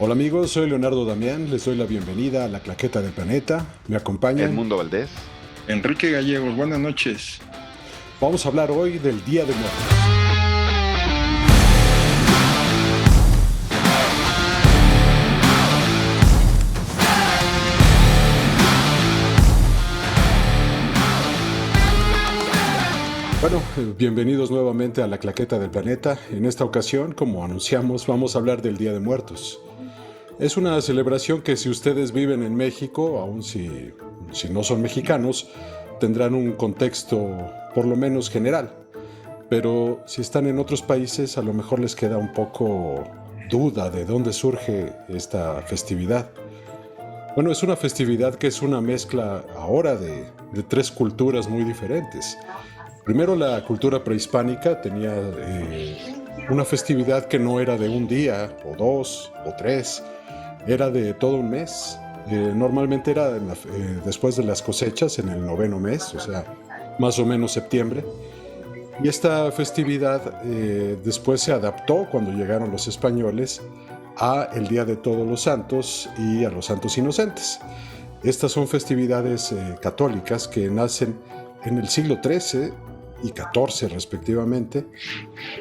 Hola amigos, soy Leonardo Damián, les doy la bienvenida a La Claqueta del Planeta. Me acompañan. Edmundo Valdés. Enrique Gallegos, buenas noches. Vamos a hablar hoy del Día de Muertos. Bueno, bienvenidos nuevamente a La Claqueta del Planeta. En esta ocasión, como anunciamos, vamos a hablar del Día de Muertos. Es una celebración que si ustedes viven en México, aun si no son mexicanos, tendrán un contexto por lo menos general. Pero si están en otros países, a lo mejor les queda un poco duda de dónde surge esta festividad. Bueno, es una festividad que es una mezcla ahora de tres culturas muy diferentes. Primero, la cultura prehispánica tenía una festividad que no era de un día, o dos, o tres, era de todo un mes. Normalmente era después de las cosechas, en el noveno mes, o sea, más o menos septiembre. Y esta festividad después se adaptó cuando llegaron los españoles a el Día de Todos los Santos y a los Santos Inocentes. Estas son festividades católicas que nacen en el siglo XIII y XIV respectivamente,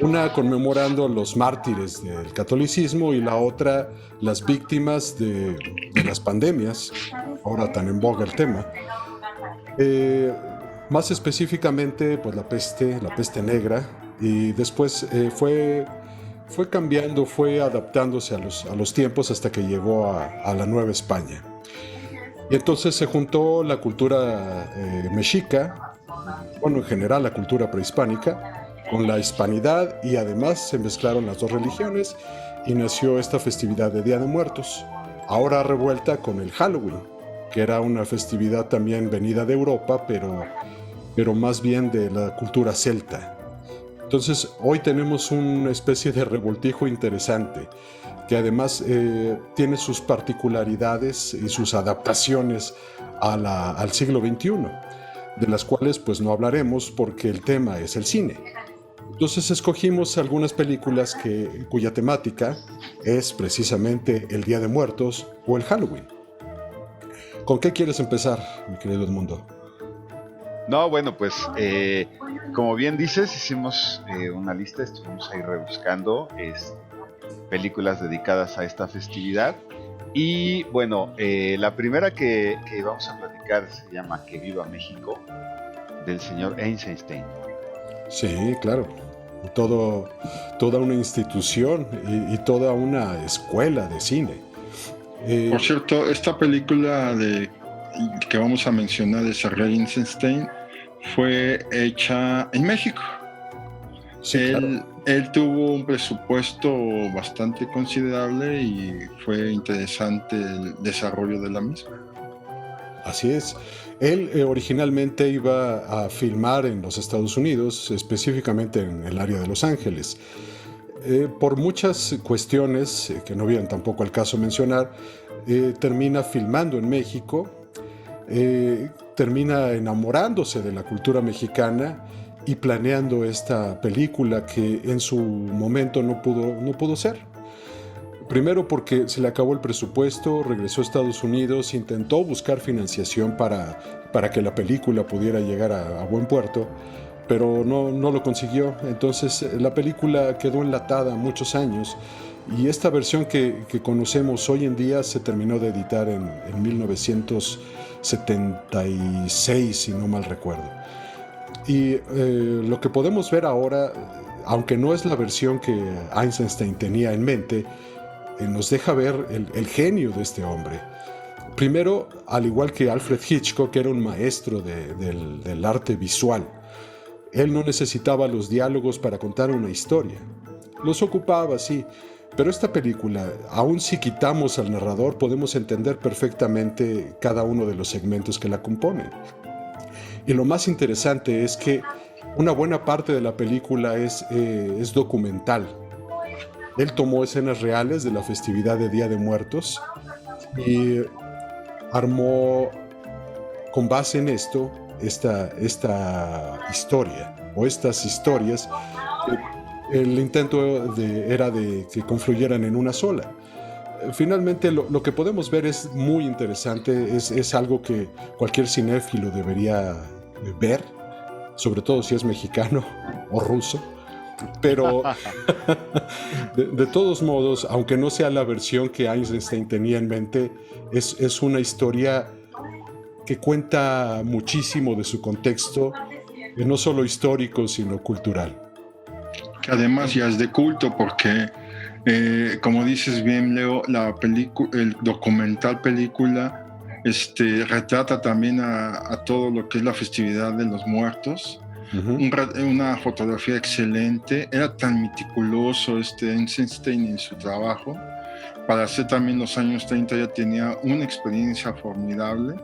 una conmemorando los mártires del catolicismo y la otra las víctimas de las pandemias, ahora tan en boga el tema. Más específicamente, pues la peste negra, y después fue cambiando, fue adaptándose a los tiempos hasta que llegó a la Nueva España. Y entonces se juntó la cultura mexica, bueno, en general la cultura prehispánica, con la hispanidad, y además se mezclaron las dos religiones y nació esta festividad de Día de Muertos, ahora revuelta con el Halloween, que era una festividad también venida de Europa, pero más bien de la cultura celta. Entonces, hoy tenemos una especie de revoltijo interesante, que además tiene sus particularidades y sus adaptaciones al siglo XXI, de las cuales pues no hablaremos porque el tema es el cine. Entonces escogimos algunas películas cuya temática es precisamente el Día de Muertos o el Halloween. ¿Con qué quieres empezar, mi querido Edmundo? No, bueno, pues como bien dices, hicimos una lista, estuvimos ahí rebuscando películas dedicadas a esta festividad. Y bueno, la primera que vamos a platicar se llama Que Viva México, del señor Eisenstein. Sí, claro. Toda una institución y toda una escuela de cine. Por cierto, esta película que vamos a mencionar de Sergei Eisenstein fue hecha en México. Sí, claro. Él tuvo un presupuesto bastante considerable y fue interesante el desarrollo de la misma. Así es. Él originalmente iba a filmar en los Estados Unidos, específicamente en el área de Los Ángeles. Por muchas cuestiones que no vienen tampoco al caso mencionar, termina filmando en México, termina enamorándose de la cultura mexicana y planeando esta película que en su momento no pudo ser. Primero porque se le acabó el presupuesto, regresó a Estados Unidos, intentó buscar financiación para que la película pudiera llegar a buen puerto, pero no lo consiguió. Entonces la película quedó enlatada muchos años y esta versión que conocemos hoy en día se terminó de editar en 1976, si no mal recuerdo. Y lo que podemos ver ahora, aunque no es la versión que Eisenstein tenía en mente, nos deja ver el genio de este hombre. Primero, al igual que Alfred Hitchcock, que era un maestro del arte visual, él no necesitaba los diálogos para contar una historia. Los ocupaba, sí, pero esta película, aun si quitamos al narrador, podemos entender perfectamente cada uno de los segmentos que la componen. Y lo más interesante es que una buena parte de la película es documental. Él tomó escenas reales de la festividad de Día de Muertos y armó, con base en esto, esta historia o estas historias. El intento era de que confluyeran en una sola. finalmente lo que podemos ver es muy interesante, es algo que cualquier cinéfilo debería ver, sobre todo si es mexicano o ruso. Pero de todos modos, aunque no sea la versión que Eisenstein tenía en mente, es una historia que cuenta muchísimo de su contexto, no solo histórico, sino cultural. Que además ya es de culto porque, como dices bien, Leo, el documental película retrata también a todo lo que es la festividad de los muertos. Una fotografía excelente. Era tan meticuloso Eisenstein en su trabajo. Para hacer también los años 30 ya tenía una experiencia formidable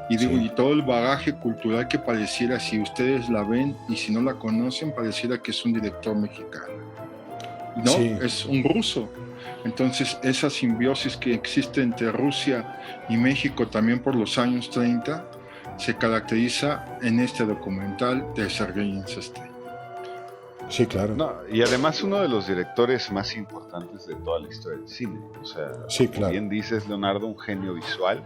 y digo, y todo el bagaje cultural que pareciera, si ustedes la ven y si no la conocen, pareciera que es un director mexicano. No, es un ruso. Entonces esa simbiosis que existe entre Rusia y México también por los años 30 se caracteriza en este documental de Sergei Eisenstein. Sí, claro. No, y además uno de los directores más importantes de toda la historia del cine. O sea, como bien dices, Leonardo, un genio visual.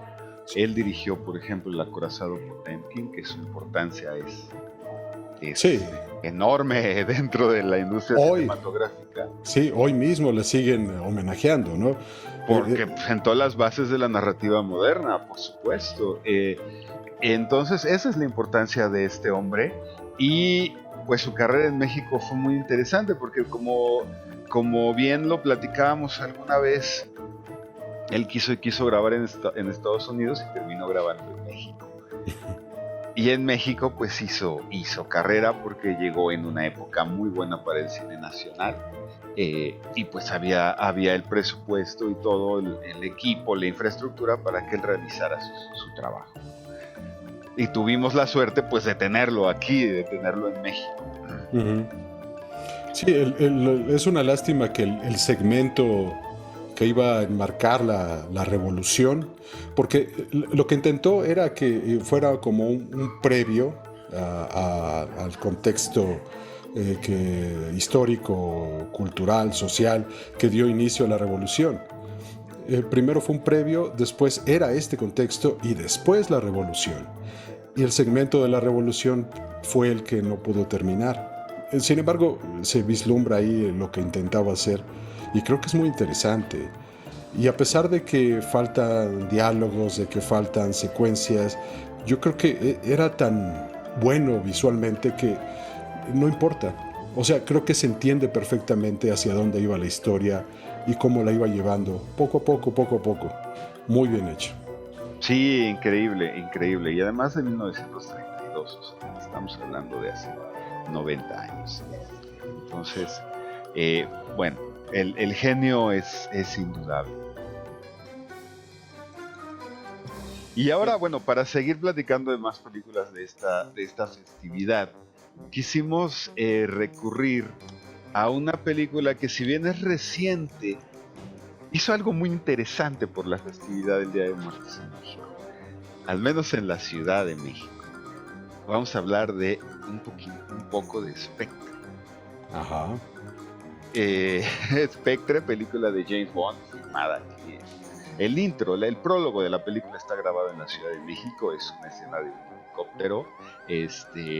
Él dirigió, por ejemplo, El acorazado Potemkin, que su importancia es enorme dentro de la industria cinematográfica. Sí, hoy mismo le siguen homenajeando, ¿no? Porque sentó las bases de la narrativa moderna, por supuesto. Entonces, esa es la importancia de este hombre. Y pues su carrera en México fue muy interesante porque como bien lo platicábamos alguna vez, él quiso grabar en Estados Unidos y terminó grabando en México. Y en México pues hizo carrera porque llegó en una época muy buena para el cine nacional. Y pues había el presupuesto y todo el equipo, la infraestructura para que él realizara su trabajo. Y tuvimos la suerte pues de tenerlo aquí, de tenerlo en México. Sí, es una lástima que el segmento que iba a enmarcar la revolución, porque lo que intentó era que fuera como un previo al contexto histórico, cultural, social, que dio inicio a la revolución. Primero fue un previo, después era este contexto y después la revolución. Y el segmento de la revolución fue el que no pudo terminar. Sin embargo, se vislumbra ahí lo que intentaba hacer y creo que es muy interesante. Y a pesar de que faltan diálogos, de que faltan secuencias, yo creo que era tan bueno visualmente que no importa. O sea, creo que se entiende perfectamente hacia dónde iba la historia y cómo la iba llevando, poco a poco. Muy bien hecho. Sí, increíble. Y además de 1932, o sea, estamos hablando de hace 90 años. Entonces, bueno, el genio es indudable. Y ahora, bueno, para seguir platicando de más películas de esta festividad, quisimos recurrir a una película que, si bien es reciente, hizo algo muy interesante por la festividad del Día de Muertos en México, al menos en la Ciudad de México. Vamos a hablar de un poco de Spectre. Ajá. Spectre, película de James Bond, filmada aquí. El intro, el prólogo de la película está grabado en la Ciudad de México. Es una escena de un helicóptero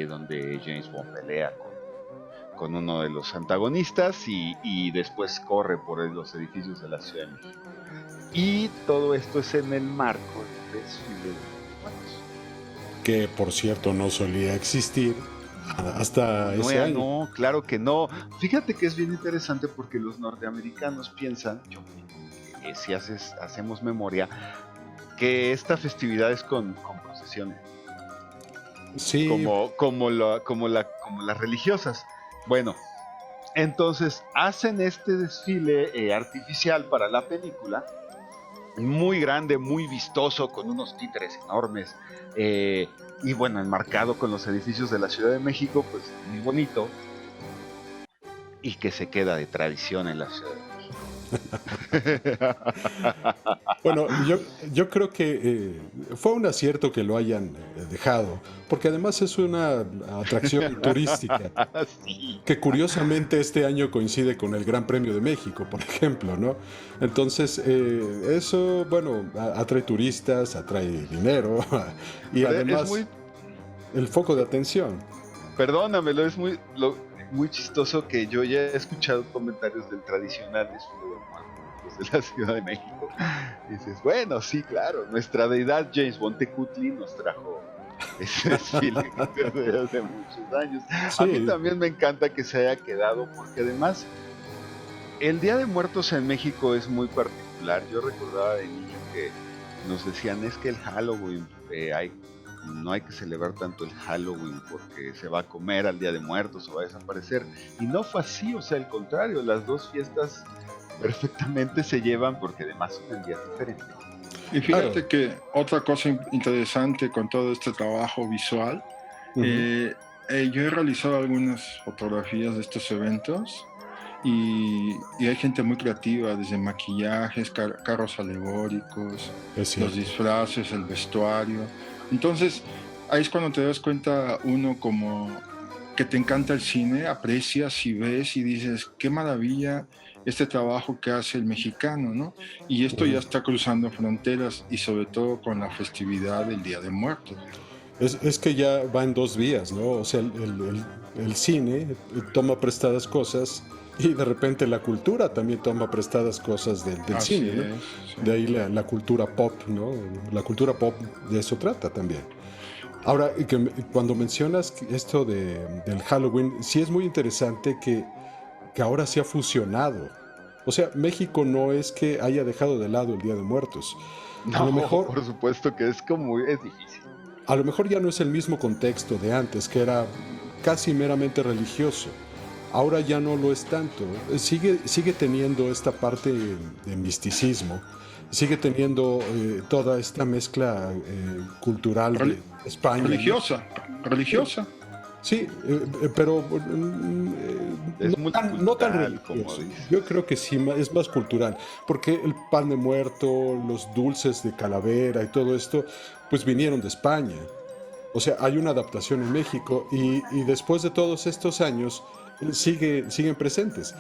donde James Bond pelea con uno de los antagonistas y después corre por los edificios de la Ciudad de México. Y todo esto es en el marco del desfile de muertos, que por cierto no solía existir hasta ese año. No, claro que no. Fíjate que es bien interesante porque los norteamericanos piensan, si hacemos memoria, que esta festividad es con procesiones. Sí. Como las religiosas. Bueno, entonces hacen este desfile artificial para la película, muy grande, muy vistoso, con unos títeres enormes, y bueno, enmarcado con los edificios de la Ciudad de México, pues muy bonito, y que se queda de tradición en la Ciudad de México. Bueno, yo creo que fue un acierto que lo hayan dejado, porque además es una atracción turística Sí. que curiosamente este año coincide con el Gran Premio de México, por ejemplo, ¿no? Entonces, eso, bueno, atrae turistas, atrae dinero y Pero es además muy, el foco de atención. perdónamelo, es muy chistoso que yo ya he escuchado comentarios del tradicional desfile de muertos de la Ciudad de México. Y dices, bueno, sí, claro, nuestra deidad James Bontecutli nos trajo ese desfile desde hace muchos años. A mí Sí, también me encanta que se haya quedado, porque además el Día de Muertos en México es muy particular. Yo recordaba de niño que nos decían, es que el Halloween, no hay que celebrar tanto el Halloween porque se va a comer al Día de Muertos o va a desaparecer. Y no fue así, o sea, al contrario, las dos fiestas perfectamente se llevan porque además son en días diferentes. Y claro. fíjate que otra cosa interesante con todo este trabajo visual, Ujú. eh, yo he realizado algunas fotografías de estos eventos y hay gente muy creativa, desde maquillajes, carros alegóricos, Es los cierto. disfraces, el vestuario. Entonces, ahí es cuando te das cuenta uno como que te encanta el cine, aprecias y ves y dices, qué maravilla este trabajo que hace el mexicano, ¿no? Y esto ya Ujú. está cruzando fronteras y sobre todo con la festividad del Día de Muertos. Es que ya va en dos vías, ¿no? O sea, el cine toma prestadas cosas y de repente la cultura también toma prestadas cosas del Así cine, ¿no? es, sí. De ahí la cultura pop, ¿no? La cultura pop de eso trata también. Ahora, cuando mencionas esto del Halloween, sí es muy interesante que ahora se ha fusionado. O sea, México no es que haya dejado de lado el Día de Muertos. A lo No, mejor por supuesto que es difícil. A lo mejor ya no es el mismo contexto de antes, que era casi meramente religioso. Ahora ya no lo es tanto. Sigue teniendo esta parte de misticismo, sigue teniendo toda esta mezcla cultural de Reli- España, ¿no? religiosa, Sí, religiosa. sí, pero Es no tan multicultural, como religioso. Yo dices. creo que sí, es más cultural, porque el pan de muerto, los dulces de calavera y todo esto, pues vinieron de España. O sea, hay una adaptación en México y después de todos estos años siguen presentes.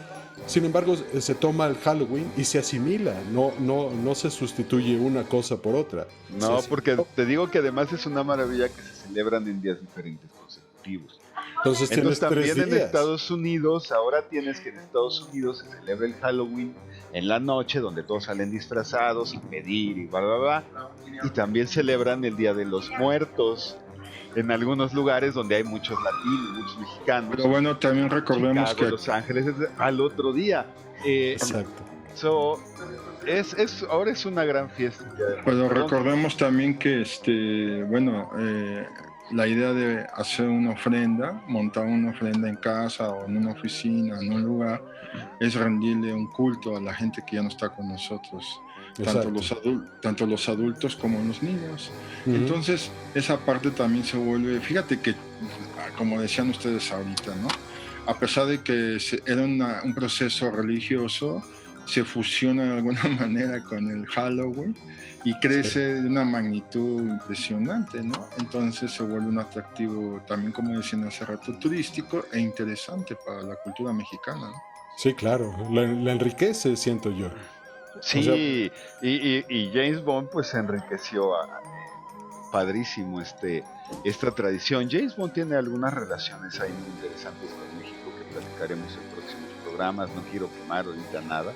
Sin embargo, se toma el Halloween y se asimila, no se sustituye una cosa por otra. Se No, porque asimila. te digo que además es una maravilla que se celebran en días diferentes consecutivos. Entonces Entonces tienes tres también en días. Estados Unidos, ahora tienes que en Estados Unidos se celebra el Halloween en la noche, donde todos salen disfrazados a pedir y bla, bla, bla. Y también celebran el Día de los Muertos en algunos lugares donde hay muchos latinos, muchos Pero mexicanos. bueno, también recordemos Chicago, que Los Ángeles, es al otro día. Eh, Exacto. so, ahora es una gran fiesta el Día de Muertos. Pero Perdón. recordemos también que, bueno, la idea de hacer una ofrenda, montar una ofrenda en casa o en una oficina, en un lugar, es rendirle un culto a la gente que ya no está con nosotros, Exacto. tanto los adultos como los niños. Ujú. Entonces, esa parte también se vuelve, fíjate que, como decían ustedes ahorita, ¿no? A pesar de que era un proceso religioso, se fusiona de alguna manera con el Halloween y Sí. crece de una magnitud impresionante, ¿no? Entonces se vuelve un atractivo también, como decían hace rato, turístico e interesante para la cultura mexicana, ¿no? Sí, claro. La enriquece, siento yo. O sea, Sí, y James Bond pues enriqueció padrísimo esta tradición. James Bond tiene algunas relaciones ahí muy interesantes con México que platicaremos en próximos programas. No quiero quemar ahorita nada.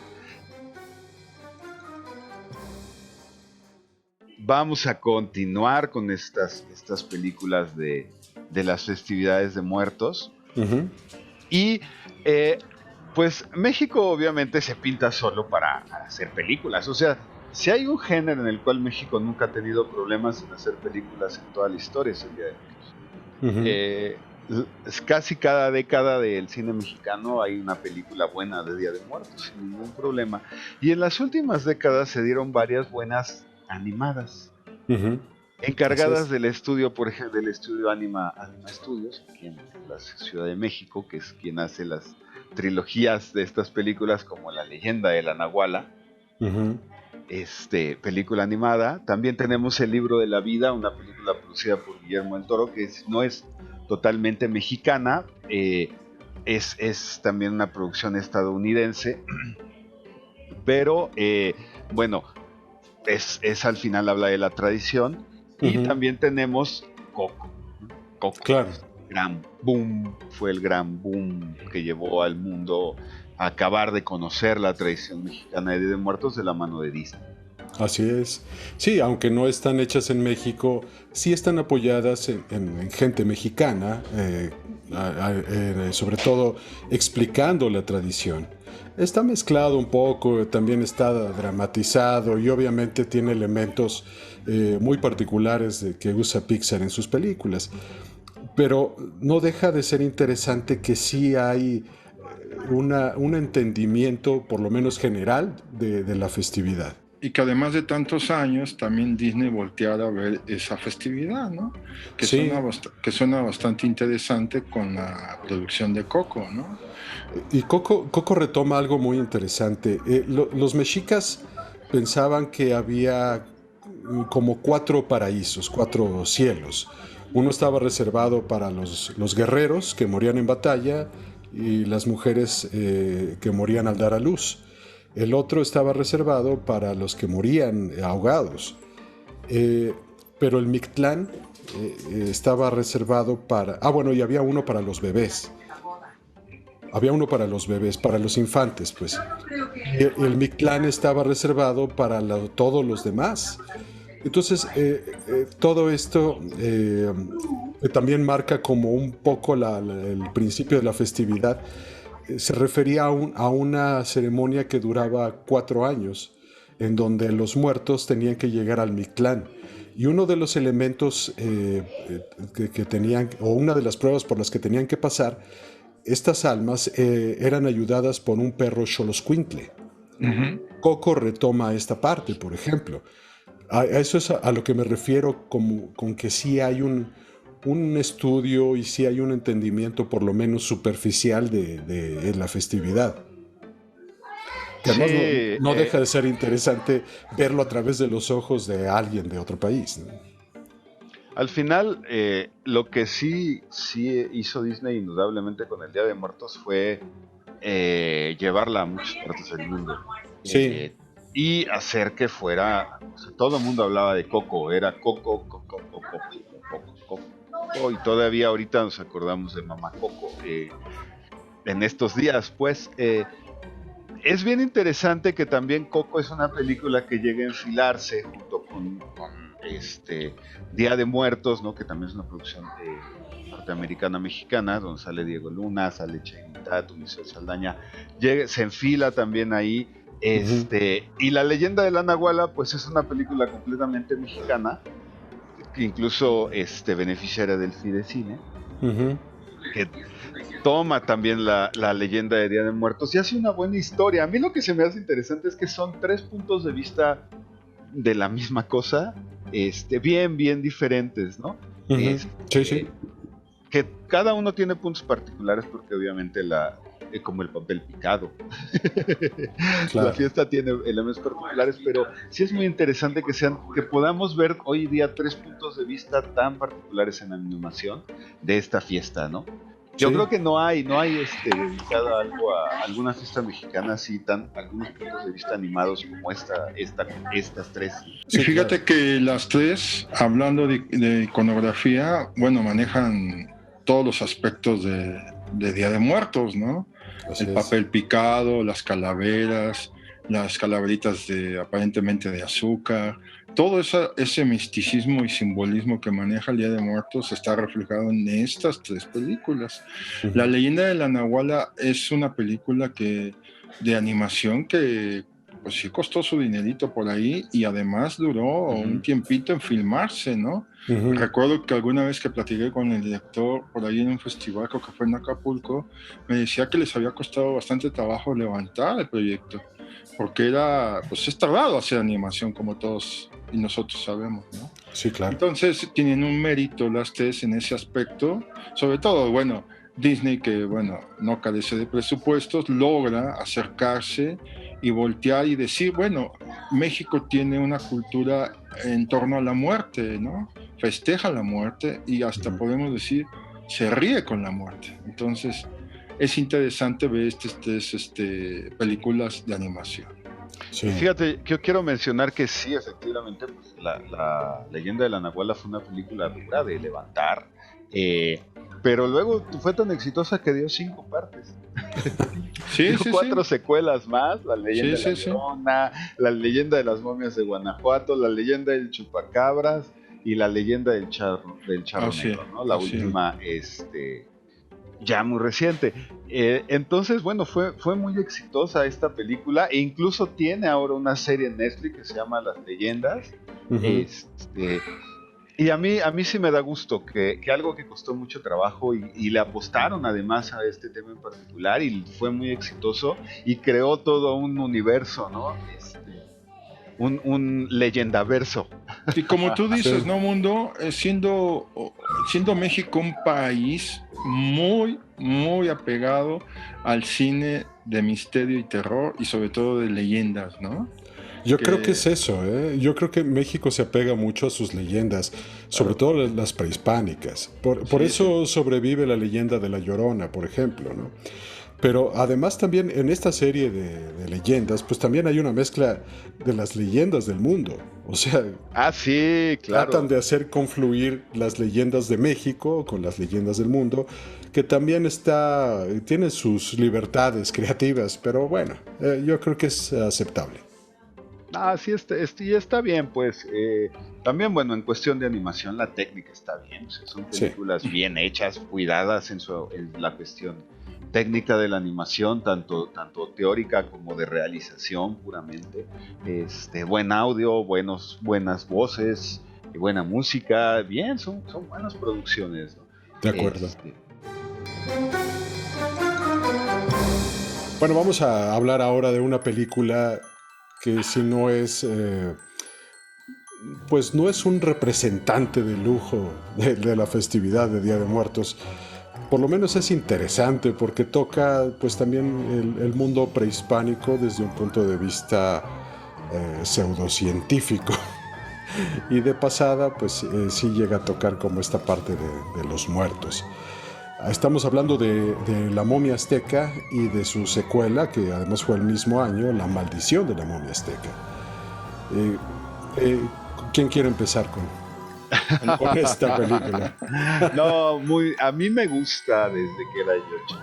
Vamos a continuar con estas películas de las festividades de muertos. ujú, Y eh, pues México obviamente se pinta solo para hacer películas. O sea, si hay un género en el cual México nunca ha tenido problemas en hacer películas en toda la historia, es el Día de Muertos. ujú. Casi cada década del cine mexicano hay una película buena de Día de Muertos, sin ningún problema. Y en las últimas décadas se dieron varias buenas animadas, Ujú. Así encargadas es. del estudio, por ejemplo, del estudio Anima Studios, aquí en la Ciudad de México, que es quien hace las trilogías de estas películas como La leyenda de la Nahuala. Ujú. Película animada. También tenemos El libro de la vida, una película producida por Guillermo del Toro, que no es totalmente mexicana, es también una producción estadounidense, pero bueno, es al final habla de la tradición. Y Ujú. también tenemos Coco. Coco Claro. fue el gran boom que llevó al mundo a acabar de conocer la tradición mexicana de Día de Muertos de la mano de Disney. Así es. Sí, aunque no están hechas en México, sí están apoyadas en gente mexicana, sobre todo explicando la tradición. Está mezclado un poco, también está dramatizado y obviamente tiene elementos muy particulares que usa Pixar en sus películas. Pero no deja de ser interesante que sí hay un entendimiento, por lo menos general, de la festividad. Y que además de tantos años, también Disney volteara a ver esa festividad, ¿no? Sí, Que suena bastante interesante con la producción de Coco, ¿no? y Coco retoma algo muy interesante. Los mexicas pensaban que había como cuatro paraísos, cuatro cielos. Uno estaba reservado para los guerreros que morían en batalla y las mujeres que morían al dar a luz. El otro estaba reservado para los que morían ahogados. Eh, pero el Mictlán estaba reservado para... Ah, bueno, y había uno para los bebés. Había uno para los bebés, para los infantes, pues. Y el Mictlán estaba reservado para todos los demás. Entonces, todo esto también marca como un poco el principio de la festividad. Se refería a una ceremonia que duraba 4 años, en donde los muertos tenían que llegar al Mictlán. Y uno de los elementos que tenían, o una de las pruebas por las que tenían que pasar, estas almas eran ayudadas por un perro xoloscuintle. Ujú. Coco retoma esta parte, por ejemplo. A eso es a lo que me refiero con que sí hay un estudio y sí hay un entendimiento por lo menos superficial de la festividad. Que Sí, además no deja de ser interesante verlo a través de los ojos de alguien de otro país, ¿no? al final, lo que sí hizo Disney indudablemente con el Día de Muertos fue llevarla a muchas partes del mundo, Sí, eh, y hacer que fuera, o sea, todo el mundo hablaba de Coco, era Coco, Coco, Coco, Coco, Coco, Coco, y todavía ahorita nos acordamos de Mamá Coco en estos días, pues. Es bien interesante que también Coco es una película que llega a enfilarse junto con Día de Muertos, ¿no? Que también es una producción norteamericana mexicana, donde sale Diego Luna, sale Channing Tatum, Isabel Saldaña, se enfila también ahí. ujú, Y La leyenda de la Nahuala, pues es una película completamente mexicana, que incluso beneficiaria del Fidecine, ujú. que toma también la leyenda de Día de Muertos y hace una buena historia. A mí lo que se me hace interesante es que son tres puntos de vista de la misma cosa, bien diferentes, ¿no? Ujú. Sí, sí, Este, que cada uno tiene puntos particulares porque obviamente como el papel picado. La claro. fiesta tiene elementos particulares, pero sí es muy interesante que podamos ver hoy día tres puntos de vista tan particulares en la animación de esta fiesta, ¿no? Yo Sí, creo que no hay dedicado a algo a alguna fiesta mexicana así algunos puntos de vista animados como estas tres. Y sí, claro. fíjate que las tres, hablando de iconografía, bueno, manejan todos los aspectos de Día de Muertos, ¿no? Así El es. papel picado, las calaveritas aparentemente de azúcar, todo ese misticismo y simbolismo que maneja el Día de Muertos está reflejado en estas tres películas. La Ujú, leyenda de la Nahuala es una película de animación que pues sí costó su dinerito por ahí y además duró un Ujú. tiempito en filmarse, ¿no? ujú, Recuerdo que alguna vez que platiqué con el director por ahí en un festival, creo que fue en Acapulco, me decía que les había costado bastante trabajo levantar el proyecto, porque pues es tardado hacer animación como todos y nosotros sabemos, ¿no? sí, claro. Entonces tienen un mérito las tres en ese aspecto, sobre todo, bueno, Disney que, bueno, no carece de presupuestos, logra acercarse y voltear y decir, bueno, México tiene una cultura en torno a la muerte, ¿no? Festeja la muerte y hasta podemos decir, se ríe con la muerte. Entonces, es interesante ver estas películas de animación. Sí. Fíjate, yo quiero mencionar que sí, efectivamente, pues, la Leyenda de la Nahuala fue una película dura de levantar, pero luego fue tan exitosa que dio 5 partes. Sí, 4 secuelas más: La Leyenda de la Llorona, La Leyenda de las Momias de Guanajuato, La Leyenda del Chupacabras y La Leyenda del Charro Negro, ¿no? La última, ya muy reciente. Entonces, bueno, fue muy exitosa esta película, e incluso tiene ahora una serie en Netflix que se llama Las Leyendas. Y a mí sí me da gusto que algo que costó mucho trabajo y le apostaron además a este tema en particular, y fue muy exitoso y creó todo un universo, ¿no? Un leyendaverso. Y como tú dices, ¿no, Mundo? Siendo México un país muy, muy apegado al cine de misterio y terror, y sobre todo de leyendas, ¿no? Yo creo que es eso, ¿eh? Yo creo que México se apega mucho a sus leyendas, sobre todo las prehispánicas. Por eso sobrevive la leyenda de La Llorona, por ejemplo, ¿no? Pero además también en esta serie de leyendas, pues también hay una mezcla de las leyendas del mundo. O sea, sí, claro, tratan de hacer confluir las leyendas de México con las leyendas del mundo, que también tiene sus libertades creativas, pero bueno, yo creo que es aceptable. Sí, está bien, pues. También, bueno, en cuestión de animación la técnica está bien, o sea, son películas bien hechas, cuidadas en la cuestión técnica de la animación, tanto teórica como de realización puramente. Buen audio, buenas voces, y buena música, bien, son buenas producciones, ¿no? De acuerdo. Bueno, vamos a hablar ahora de una película que si no es, pues no es un representante de lujo de la festividad de Día de Muertos, por lo menos es interesante porque toca pues también el mundo prehispánico desde un punto de vista pseudocientífico, y de pasada pues sí llega a tocar como esta parte de los muertos. Estamos hablando de La Momia Azteca y de su secuela, que además fue el mismo año, La Maldición de la Momia Azteca. ¿Quién quiere empezar con esta película? No, a mí me gusta desde que era yo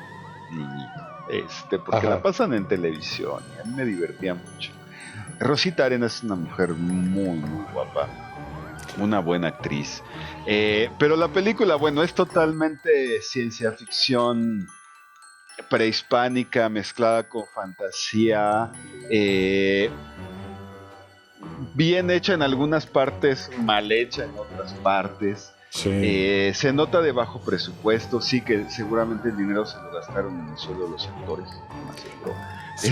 niñito, porque la pasan en televisión y a mí me divertía mucho. Rosita Arenas es una mujer muy, muy guapa, una buena actriz. Pero la película, bueno, es totalmente ciencia ficción prehispánica mezclada con fantasía, bien hecha en algunas partes, mal hecha en otras partes. Sí. Se nota de bajo presupuesto, sí, que seguramente el dinero se lo gastaron en el sueldo de los actores, sí.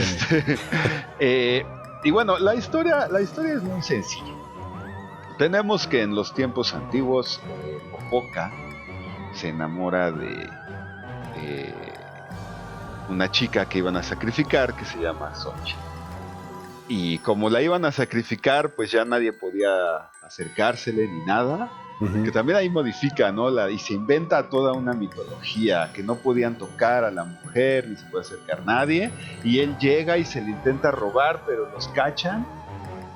Y bueno, la historia es muy sencilla. Tenemos que en los tiempos antiguos, Popoca se enamora de una chica que iban a sacrificar, que se llama Xochitl. Y como la iban a sacrificar, pues ya nadie podía acercársele ni nada. Que también ahí modifica, ¿no? Y se inventa toda una mitología, que no podían tocar a la mujer, ni se puede acercar nadie. Y él llega y se le intenta robar, pero los cachan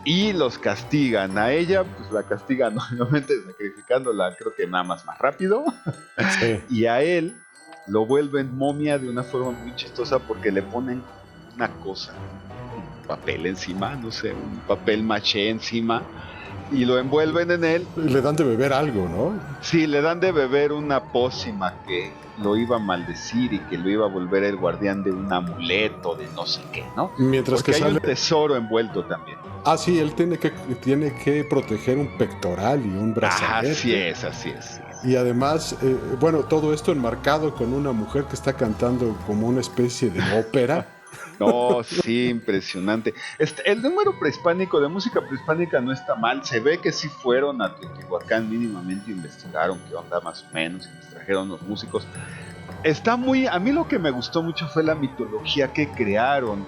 y los castigan. A ella, pues la castigan obviamente sacrificándola, creo que nada más rápido. Sí. Y a él lo vuelven momia de una forma muy chistosa, porque le ponen una cosa, un papel encima, no sé, un papel maché encima, y lo envuelven en él. Le dan de beber algo, ¿no? Sí, le dan de beber una pócima que lo iba a maldecir y que lo iba a volver el guardián de un amuleto de no sé qué, ¿no? Mientras porque que hay un tesoro envuelto también. Sí, él tiene que proteger un pectoral y un brazalete. Así es. Y además, bueno, todo esto enmarcado con una mujer que está cantando como una especie de ópera. No, sí, impresionante. El número prehispánico, de música prehispánica, no está mal. Se ve que sí fueron a Teotihuacán mínimamente, investigaron qué onda más o menos, y les trajeron los músicos. A mí lo que me gustó mucho fue la mitología que crearon.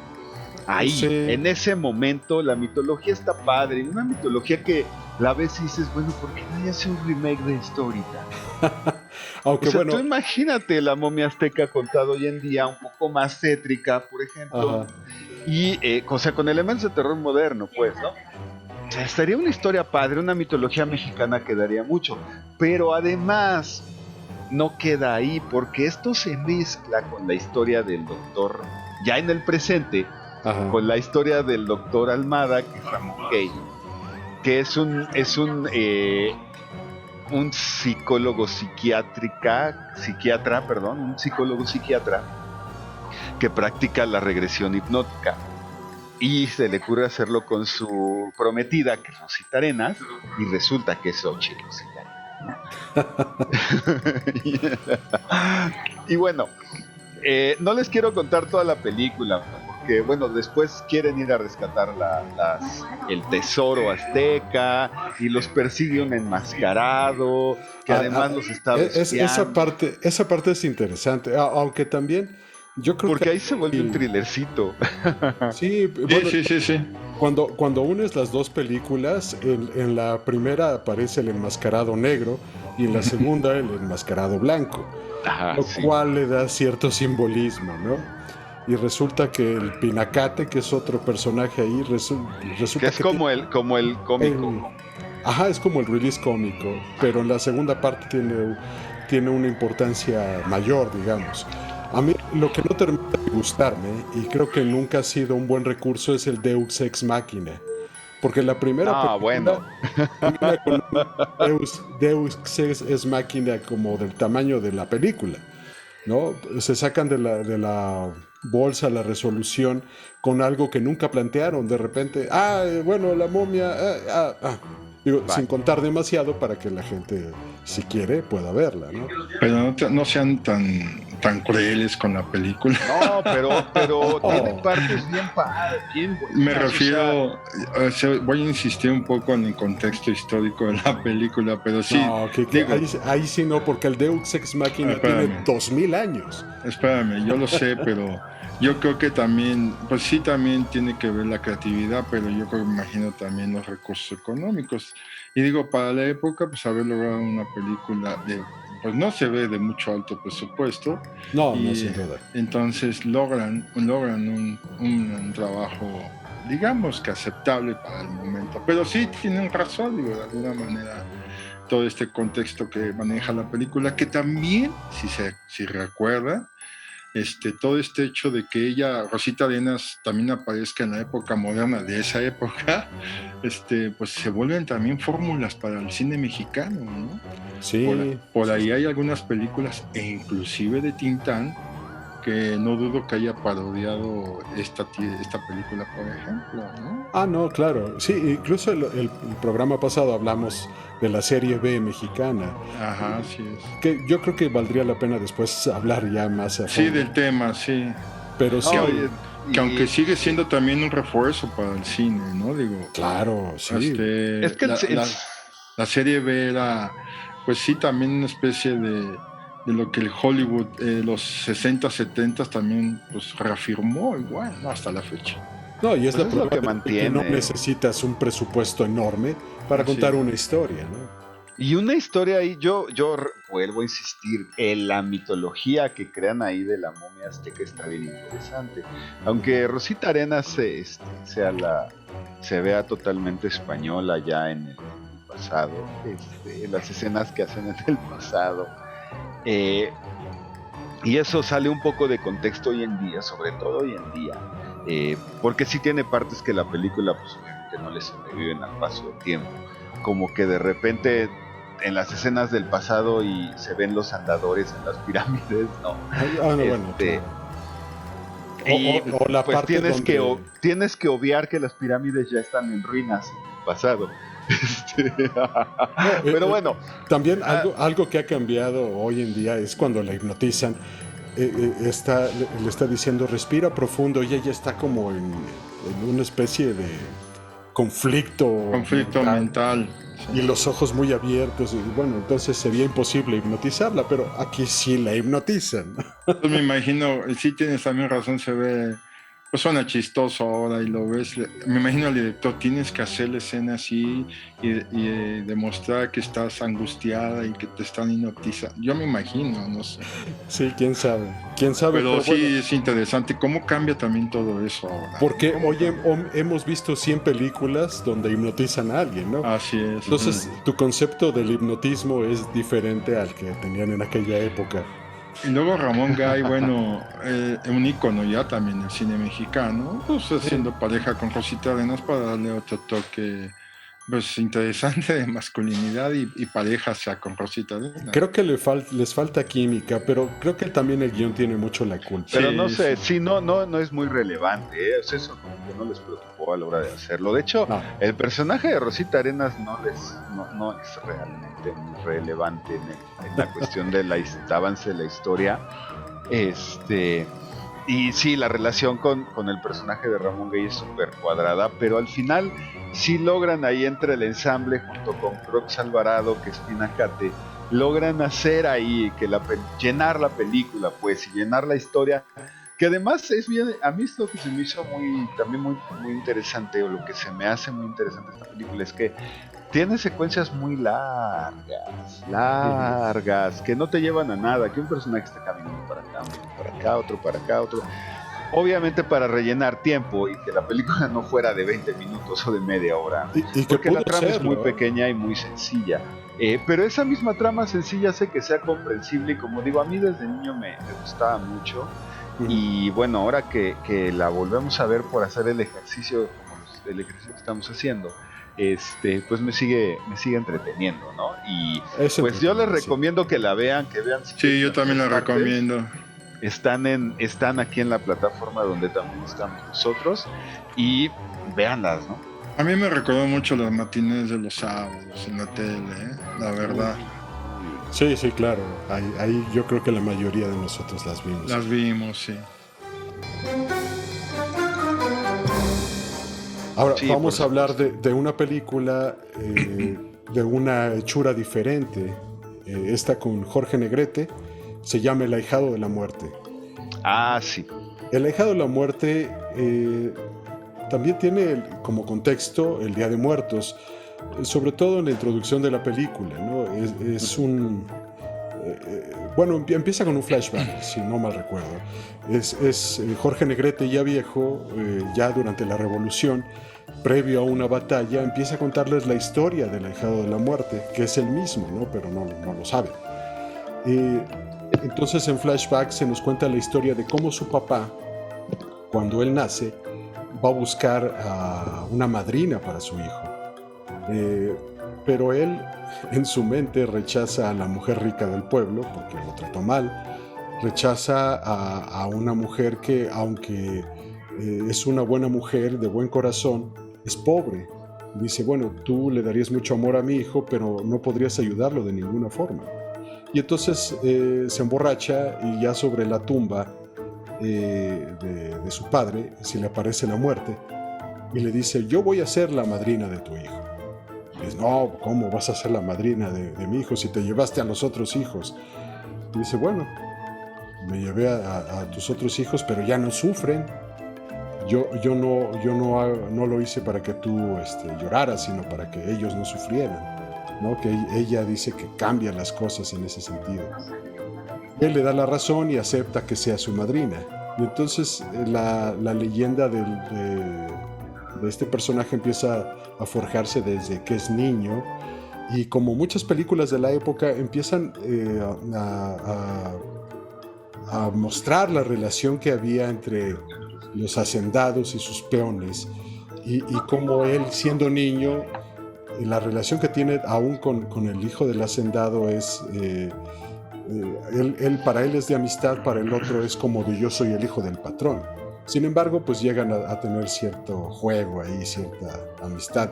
Ahí, Sí. en ese momento, la mitología está padre. Una mitología que la ves y dices, bueno, ¿por qué nadie hace un remake de esto ahorita? Aunque O sea, bueno, tú imagínate la momia azteca contada hoy en día, un poco más tétrica, por ejemplo, ajá. y, o sea, con elementos de terror moderno, pues, ¿no? O sea, estaría una historia padre, una mitología mexicana que daría mucho, pero además no queda ahí, porque esto se mezcla con la historia del doctor, ya en el presente, Ajá. con la historia del doctor Almada, que es Ramón Gay, que es un psicólogo un psicólogo psiquiatra que practica la regresión hipnótica. Y se le ocurre hacerlo con su prometida, que es Rosita Arenas, y resulta que es Xochitl Rosita. Y bueno, no les quiero contar toda la película, porque bueno, después quieren ir a rescatar el tesoro azteca y los persigue un enmascarado que además los está espiando. Esa parte es interesante, aunque también yo creo Porque que ahí se vuelve un thrillercito. sí, Sí, bueno, sí. cuando unes las dos películas, en la primera aparece el enmascarado negro y en la segunda el enmascarado blanco, Ajá, lo sí. cual le da cierto simbolismo, ¿no? Y resulta que el Pinacate, que es otro personaje ahí, Que resulta es como el cómico. ajá, es como el release cómico, pero en la segunda parte tiene una importancia mayor, digamos. A mí lo que no termina de gustarme, y creo que nunca ha sido un buen recurso, es el Deus Ex Machina. Porque la primera Ah, bueno. termina con un Deus Ex Machina como del tamaño de la película, ¿no? Se sacan de la bolsa la resolución con algo que nunca plantearon. De repente, bueno, la momia, Digo, sin Bye. contar demasiado para que la gente, si quiere, pueda verla, ¿no? Pero no sean tan crueles con la película. No, pero tiene partes bien padres, bien buenas. Me o sea, refiero, voy a insistir un poco en el contexto histórico de la película, pero sí, No, digo, ahí sí no, porque el Deus Ex Machina espérame. tiene 2000 años. Espérame, yo lo sé, pero yo creo que también, pues sí, también tiene que ver la creatividad, pero yo creo que me imagino también los recursos económicos. Y digo, para la época, pues haber logrado una película pues no se ve de mucho alto presupuesto, No, y sin duda. entonces logran un trabajo, digamos que aceptable para el momento. Pero sí tienen razón, digo, de alguna manera, todo este contexto que maneja la película, que también, si recuerdan, todo este hecho de que ella, Rosita Arenas, también aparezca en la época moderna de esa época, pues se vuelven también fórmulas para el cine mexicano, ¿no? Sí. Por ahí hay algunas películas, e inclusive de Tintán, que no dudo que haya parodiado esta película, por ejemplo, ¿no? No, claro. Sí, incluso el programa pasado hablamos de la serie B mexicana, Ajá, así es. que yo creo que valdría la pena después hablar ya más a Sí, fondo. del tema, sí. Pero sí, no, Que aunque sigue siendo también un refuerzo para el cine, ¿no? Digo, claro, sí. es que la serie B era, pues sí, también una especie de lo que el Hollywood, los 60, 70 también, pues reafirmó igual, ¿no? Hasta la fecha. No, y es Pues la es lo prueba que de que mantiene. no necesitas un presupuesto enorme para Así contar es. una historia, ¿no? Y una historia ahí, yo vuelvo a insistir, en la mitología que crean ahí de la momia azteca está bien interesante. Aunque Rosita Arenas se vea totalmente española ya en el pasado, en las escenas que hacen en el pasado. Y eso sale un poco de contexto hoy en día, sobre todo hoy en día. Porque sí tiene partes que la película pues obviamente no le sobreviven al paso del tiempo. Como que de repente en las escenas del pasado y se ven los andadores en las pirámides, ¿no? No, bueno, claro. Y O la pues parte donde... tienes que obviar que las pirámides ya están en ruinas en el pasado. Pero bueno. También algo que ha cambiado hoy en día es cuando la hipnotizan. Le está diciendo respira profundo y ella está como en una especie de conflicto mental. Sí. Y los ojos muy abiertos, y bueno, entonces sería imposible hipnotizarla, pero aquí sí la hipnotizan. Pues me imagino, sí tienes también razón, se ve pues suena chistoso ahora y lo ves. Me imagino al director, tienes que hacer la escena así y demostrar que estás angustiada y que te están hipnotizando. Yo me imagino, no sé. Sí, quién sabe, Pero pero sí bueno, es interesante cómo cambia también todo eso ahora. porque ¿Cómo oye, cambia? hemos visto 100 películas donde hipnotizan a alguien, ¿no? Así es. Entonces, tu concepto del hipnotismo es diferente al que tenían en aquella época. Y luego Ramón Gay, bueno, un ícono ya también del cine mexicano, pues haciendo pareja con Rosita Arenas para darle otro toque, pues interesante de masculinidad y pareja sea con Rosita Arenas. Creo que les falta química, pero creo que también el guión tiene mucho la culpa. Pero no Sí, sé, sí. sí, no es muy relevante, ¿eh? O sea, eso como que no les preocupó a la hora de hacerlo. De hecho, No. el personaje de Rosita Arenas no es realmente muy relevante en la cuestión del avance de la historia. Y sí, la relación con el personaje de Ramón Gay es súper cuadrada, pero al final sí logran ahí entre el ensamble junto con Crox Alvarado, que es Pinacate, logran hacer ahí que llenar la película, pues, y llenar la historia, que además es bien, a mí esto que se me hizo también muy interesante, o lo que se me hace muy interesante esta película, es que tiene secuencias muy largas, que no te llevan a nada, que un personaje está caminando para acá, otro para acá, otro. Obviamente para rellenar tiempo y que la película no fuera de 20 minutos o de media hora. Y que Porque la pudo trama es muy serlo, ¿eh? pequeña y muy sencilla. Pero esa misma trama sencilla hace que sea comprensible y como digo, a mí desde niño me gustaba mucho. Y bueno, ahora que la volvemos a ver por hacer el ejercicio, el ejercicio que estamos haciendo, pues me sigue entreteniendo, ¿no? Y Es pues yo les entretenido, sí. recomiendo que la vean, que vean si Sí, quieren yo las también dos la partes. recomiendo. Están aquí en la plataforma donde también estamos nosotros y véanlas, ¿no? A mí me recordó mucho las matines de los sábados en la tele, la verdad. Sí, sí, claro. Ahí yo creo que la mayoría de nosotros las vimos. Las vimos, sí. Ahora, Sí, vamos por a hablar supuesto. de una película de una hechura diferente. Esta con Jorge Negrete. Se llama El ahijado de la muerte. Ah, sí. El ahijado de la muerte también tiene como contexto el Día de Muertos, sobre todo en la introducción de la película, ¿no? Es un... bueno, empieza con un flashback, si no mal recuerdo. Es Jorge Negrete ya viejo, ya durante la Revolución, previo a una batalla, empieza a contarles la historia del ahijado de la muerte, que es el mismo, ¿no? Pero no lo saben. Entonces en flashback se nos cuenta la historia de cómo su papá, cuando él nace, va a buscar a una madrina para su hijo. Pero él en su mente rechaza a la mujer rica del pueblo porque lo trató mal, rechaza a una mujer que aunque es una buena mujer de buen corazón, es pobre. Dice, bueno, tú le darías mucho amor a mi hijo, pero no podrías ayudarlo de ninguna forma. Y entonces se emborracha y ya sobre la tumba de su padre se le aparece la muerte y le dice, yo voy a ser la madrina de tu hijo. Y dice, no, ¿cómo vas a ser la madrina de mi hijo si te llevaste a los otros hijos? Y dice, bueno, me llevé a tus otros hijos, pero ya no sufren. Yo no lo hice para que tú lloraras, sino para que ellos no sufrieran, ¿no? Que ella dice que cambia las cosas en ese sentido. Él le da la razón y acepta que sea su madrina. Y entonces la leyenda de este personaje empieza a forjarse desde que es niño. Y como muchas películas de la época empiezan a mostrar la relación que había entre los hacendados y sus peones. Y como él, siendo niño, la relación que tiene aún con el hijo del hacendado es... para él es de amistad, para el otro es como de yo soy el hijo del patrón. Sin embargo, pues llegan a tener cierto juego ahí, cierta amistad,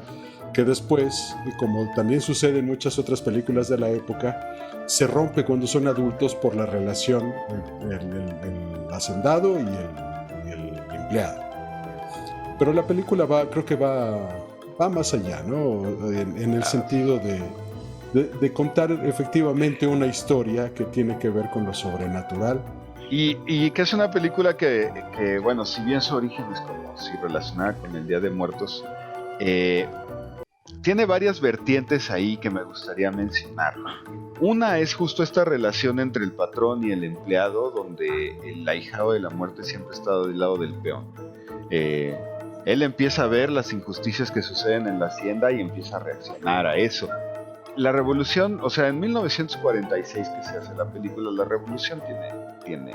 que después, como también sucede en muchas otras películas de la época, se rompe cuando son adultos por la relación el hacendado y el empleado. Pero la película creo que va más allá, ¿no? En el sentido de contar efectivamente una historia que tiene que ver con lo sobrenatural Y que es una película que, bueno, si bien su origen es como si relacionada con el Día de Muertos, eh, tiene varias vertientes ahí que me gustaría mencionar. Una es justo esta relación entre el patrón y el empleado, donde el ahijado de la muerte siempre ha estado del lado del peón. Él empieza a ver las injusticias que suceden en la hacienda y empieza a reaccionar a eso. La revolución, o sea, en 1946 que se hace la película, la revolución tiene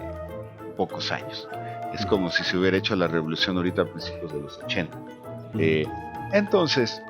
pocos años. Es como si se hubiera hecho la revolución ahorita a principios de los 80. Entonces,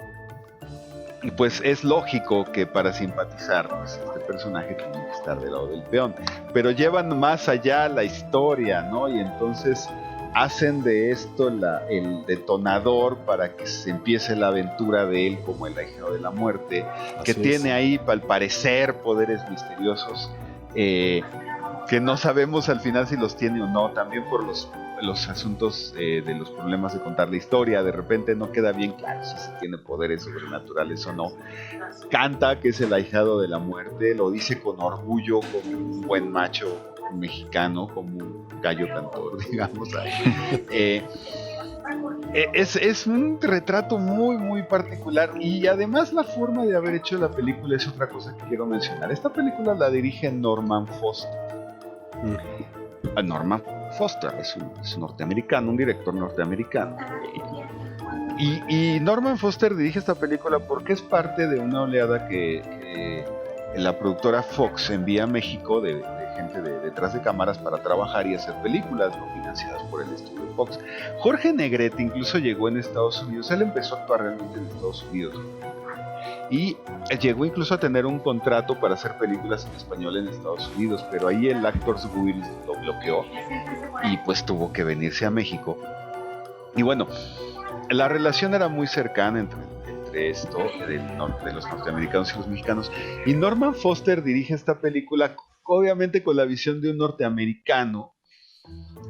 pues es lógico que para simpatizar, pues este personaje tiene que estar del lado del peón. Pero llevan más allá la historia, ¿no? Y entonces hacen de esto el detonador para que se empiece la aventura de él como el ahijado de la muerte, que tiene ahí, al parecer, poderes misteriosos que no sabemos al final si los tiene o no, también por los asuntos de los problemas de contar la historia. De repente no queda bien claro si tiene poderes sobrenaturales o no. Canta que es el ahijado de la muerte, lo dice con orgullo, como un buen macho mexicano, como un gallo cantor, digamos. Es un retrato muy muy particular, y además la forma de haber hecho la película es otra cosa que quiero mencionar. Esta película la dirige Norman Foster. Norman Foster es un norteamericano, un director norteamericano. Y Norman Foster dirige esta película porque es parte de una oleada que la productora Fox envía a México de gente detrás de cámaras para trabajar y hacer películas no financiadas por el estudio Fox. Jorge Negrete incluso llegó en Estados Unidos, él empezó a actuar realmente en Estados Unidos y llegó incluso a tener un contrato para hacer películas en español en Estados Unidos, pero ahí el Actors Guild lo bloqueó y pues tuvo que venirse a México. Y bueno, la relación era muy cercana entre esto de los norteamericanos y los mexicanos, y Norman Foster dirige esta película obviamente con la visión de un norteamericano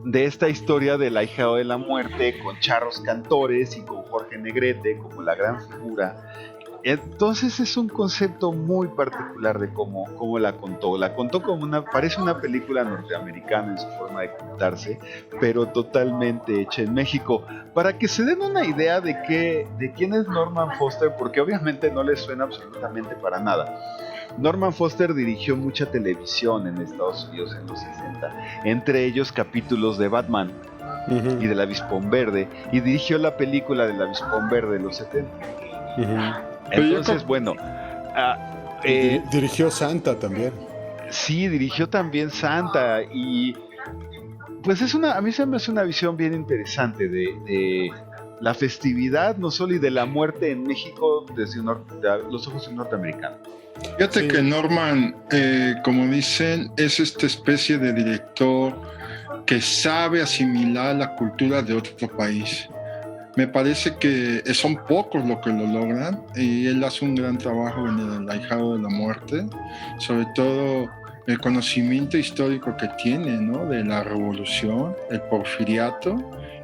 de esta historia del ahijado de la muerte, con charros cantores y con Jorge Negrete como la gran figura. Entonces es un concepto muy particular de cómo la contó. La contó como parece una película norteamericana en su forma de contarse, pero totalmente hecha en México. Para que se den una idea de quién es Norman Foster, porque obviamente no les suena absolutamente para nada. Norman Foster dirigió mucha televisión en Estados Unidos en los 60, entre ellos capítulos de Batman y del Avispón Verde, y dirigió la película del Avispón Verde de los 70. Entonces, bueno, dirigió Santa también. Sí, dirigió también Santa, y pues a mí se me hace una visión bien interesante de la festividad, no solo, y de la muerte en México desde los ojos de un norteamericano. Fíjate que Norman, como dicen, es esta especie de director que sabe asimilar la cultura de otro país. Me parece que son pocos los que lo logran, y él hace un gran trabajo en El ahijado de la muerte, sobre todo el conocimiento histórico que tiene, ¿no?, de la revolución, el porfiriato,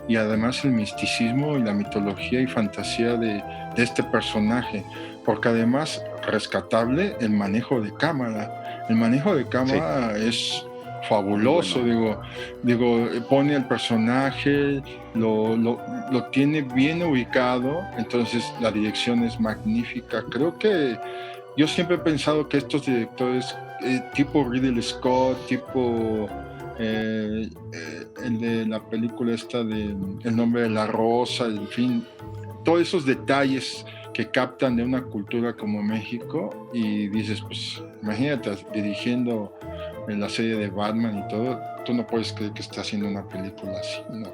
y además el misticismo y la mitología y fantasía de este personaje, porque además rescatable el manejo de cámara. El manejo de cámara es fabuloso, bueno. digo, pone al personaje, lo tiene bien ubicado, entonces la dirección es magnífica. Creo que yo siempre he pensado que estos directores tipo Ridley Scott, tipo el de la película esta de El nombre de la rosa, en fin, todos esos detalles que captan de una cultura como México, y dices, pues imagínate dirigiendo en la serie de Batman y todo, tú no puedes creer que está haciendo una película así, ¿no?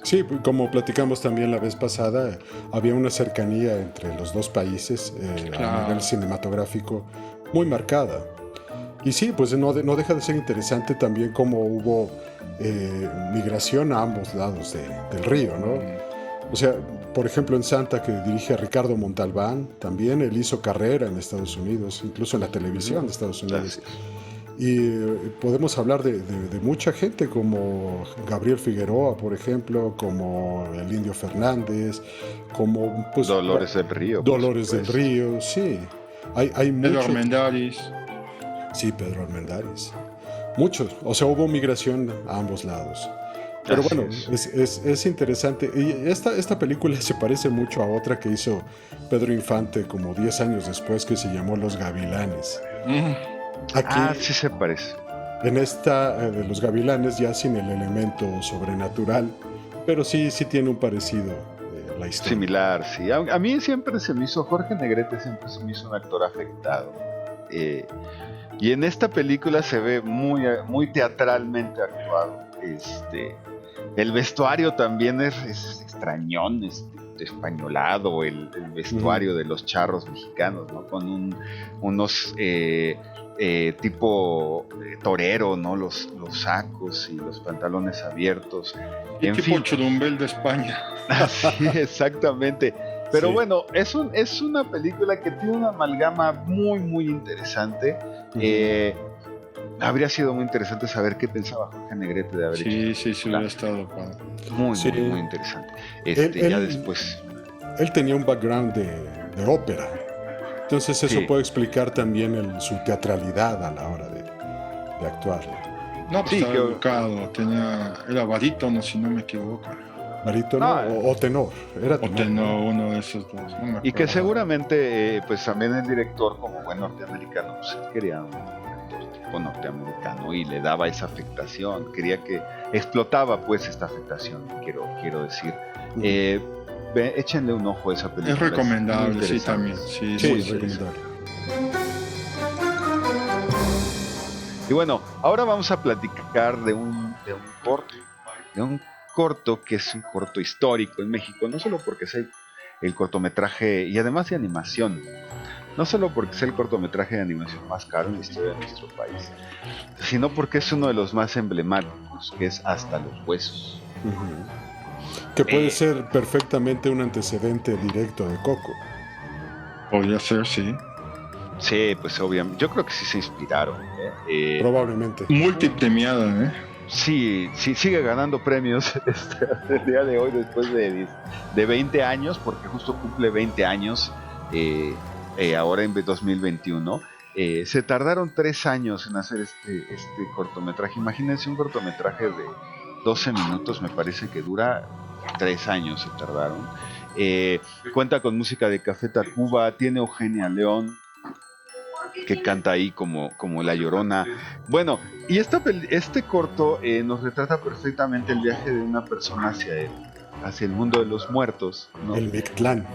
Sí, como platicamos también la vez pasada, había una cercanía entre los dos países a nivel cinematográfico muy marcada. Y sí, pues no deja de ser interesante también cómo hubo migración a ambos lados del río, ¿no? O sea, por ejemplo, en Santa, que dirige a Ricardo Montalbán, también él hizo carrera en Estados Unidos, incluso en la televisión de Estados Unidos. Y podemos hablar de mucha gente, como Gabriel Figueroa, por ejemplo, como el Indio Fernández, como pues, Dolores del Río. Dolores del Río, sí. Hay Pedro Armendáriz. Sí, Pedro Armendáriz. Muchos, o sea, hubo migración a ambos lados. Pero Así bueno, es. es interesante. Y esta película se parece mucho a otra que hizo Pedro Infante como 10 años después, que se llamó Los Gavilanes. Aquí, Sí se parece. en esta de Los Gavilanes, ya sin el elemento sobrenatural, pero sí tiene un parecido la historia. Similar, sí. A mí siempre se me hizo, Jorge Negrete siempre se me hizo un actor afectado. Y en esta película se ve muy teatralmente actuado. El vestuario también es extrañón, españolado, el vestuario de los charros mexicanos, ¿no? Con unos tipo torero, ¿no? Los sacos y los pantalones abiertos. Y En tipo fin, Churumbel de España. sí, exactamente. Pero Sí. bueno, es una película que tiene una amalgama muy interesante. Habría sido muy interesante saber qué pensaba Jorge Negrete de haber hecho. Sí, hubiera estado padre. Muy, Sí. muy interesante. Él- Ya él- después. Él tenía un background de ópera. Entonces eso Sí. puede explicar también su teatralidad a la hora de actuar. No, pues Sí, estaba que- educado, era barítono, si no me equivoco. Barítono No, o tenor. Era O tenor. tenor, uno de esos dos. No me Y que acuerdo. seguramente, pues también el director, como buen norteamericano, pues él quería un actor tipo norteamericano y le daba esa afectación. Quería que explotaba, pues, esta afectación, quiero decir. Échenle un ojo a esa película. Es recomendable, muy sí, interesante. también. Sí, Sí, Muy es recomendable. Y bueno, ahora vamos a platicar de un corto que es un corto histórico en México, no solo porque es el cortometraje y además de animación, no solo porque es el cortometraje de animación más caro en la historia de nuestro país, sino porque es uno de los más emblemáticos, que es Hasta los Huesos. Que puede ser perfectamente un antecedente directo de Coco. Podría ser, sí. Sí, pues obviamente, yo creo que sí se inspiraron. Probablemente. Multipremiada, ¿eh? Sí, sigue ganando premios el día de hoy después de 20 años, porque justo cumple 20 años ahora en 2021. Se tardaron 3 años en hacer este cortometraje. Imagínense un cortometraje de 12 minutos, me parece que dura 3 años se tardaron. Cuenta con música de Café Tacuba, tiene Eugenia León, que canta ahí como La Llorona. Bueno, y este corto nos retrata perfectamente el viaje de una persona hacia el mundo de los muertos, ¿no? El Mictlán.